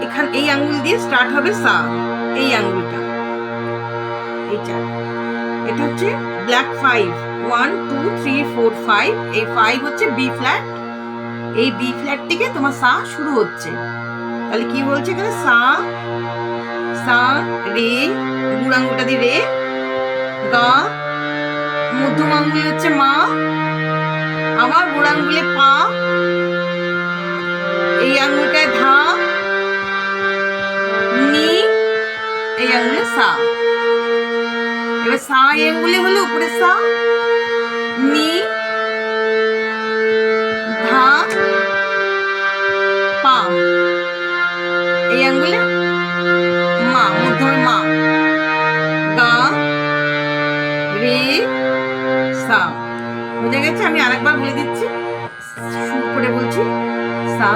এখানে এই আঙ্গুল দিয়ে স্টার্ট হবে সা, এই আঙ্গুলটা, এইটা, এটা হচ্ছে ব্ল্যাক 5, 1 2 3 4 5, এই 5 হচ্ছে বি ফ্ল্যাট, এই বি ফ্ল্যাট থেকে তোমার সা শুরু হচ্ছে। তাহলে কি বলছে এখানে, সা সা রে, বুড়ো আঙ্গুলটা দিয়ে রে, গা, মধ্যম আঙ্গুল হচ্ছে মা, আবার বুড়ো আঙ্গুলে পা, এই আঙ্গুলটায় ধা, নি, এই আঙ্গুলে সা। এবার সা এই আঙ্গুলে হলো উপরে সা, নি, ধা, পা, এই আঙ্গুলে মা, মধ্যমে মা, গা, রে, সা। বুঝে গেছে? আমি আরেকবার বলে দিচ্ছি, সুর করে বলছি, সা